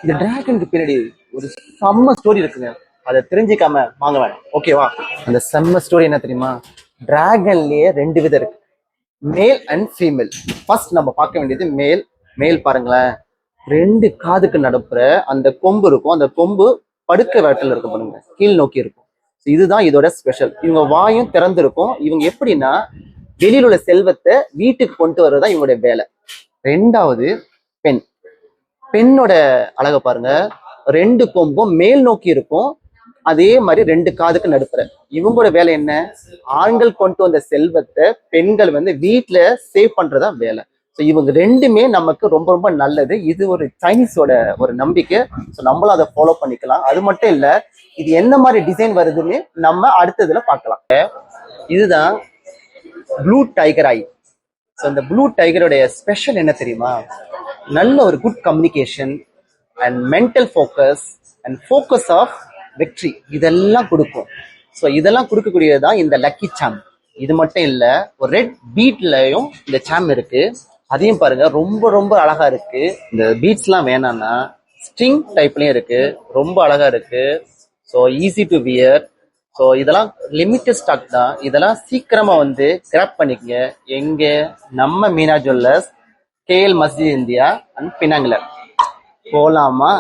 இந்த டிராகனுக்கு பின்னாடி ஒரு செம்ம ஸ்டோரி இருக்குங்க. அதை தெரிஞ்சுக்காம வாங்க வேணாம், ஓகேவா? அந்த செம்ம ஸ்டோரி என்ன தெரியுமா? டிராகன்லயே ரெண்டு விதம் இருக்கு, மேல் அண்ட் ஃபீமேல். ஃபர்ஸ்ட் நம்ம பார்க்க வேண்டியது மேல். மேல் பாருங்களேன், ரெண்டு காதுக்கு நடுப்புற அந்த கொம்பு இருக்கும். அந்த கொம்பு படுக்க வேட்டல இருக்கும் பாருங்க, கீழ் நோக்கி இருக்கும். இதுதான் இதோட ஸ்பெஷல். இவங்க வாயும் திறந்திருக்கும். இவங்க எப்படின்னா வெளியில உள்ள செல்வத்தை வீட்டுக்கு கொண்டு வர்றதுதான் இவங்களுடைய வேலை. ரெண்டாவது பெண். பெண்ணோட அழகை பாருங்க, ரெண்டு கொம்பும் மேல் நோக்கி இருக்கும். அதே மாதிரி ரெண்டு காதுக்கு நடுப்புற. இவங்களோட வேலை என்ன? ஆண்கள் கொண்டு வந்த செல்வத்தை பெண்கள் வந்து வீட்டுல சேவ் பண்றதா வேலை. ஸோ இவங்க ரெண்டுமே நமக்கு ரொம்ப ரொம்ப நல்லது. இது ஒரு சைனீஸோட ஒரு நம்பிக்கை. ஸோ நம்மளும் அதை ஃபாலோ பண்ணிக்கலாம். அது மட்டும் இல்ல, இது என்ன மாதிரி டிசைன் வருதுன்னு நம்ம அடுத்ததுல பார்க்கலாம். இதுதான் ப்ளூ டைகர் ஐ. ஸோ இந்த ப்ளூ டைகருடைய ஸ்பெஷல் என்ன தெரியுமா? நல்ல ஒரு good communication and mental focus and focus of வெற்றி இதெல்லாம் கொடுக்கும். ஸோ இதெல்லாம் கொடுக்கக்கூடியதுதான் இந்த லக்கி சாம். இது மட்டும் இல்ல, ஒரு ரெட் பீட்லயும் இந்த சாம் இருக்கு. அதையும் பாருங்க, ரொம்ப ரொம்ப அழகா இருக்கு. இந்த பீட்ஸ்லாம் வேணாம்னா ஸ்ட்ரிங் டைப்லயும் இருக்கு, ரொம்ப அழகா இருக்கு. So easy to wear. So இதெல்லாம் லிமிட்டட் ஸ்டாக் தான். இதெல்லாம் சீக்கிரமா வந்து கிராப் பண்ணிக்கங்க. எங்க? நம்ம Meena jewellers, KL Masjid India and பினாங்கில. போலாமா?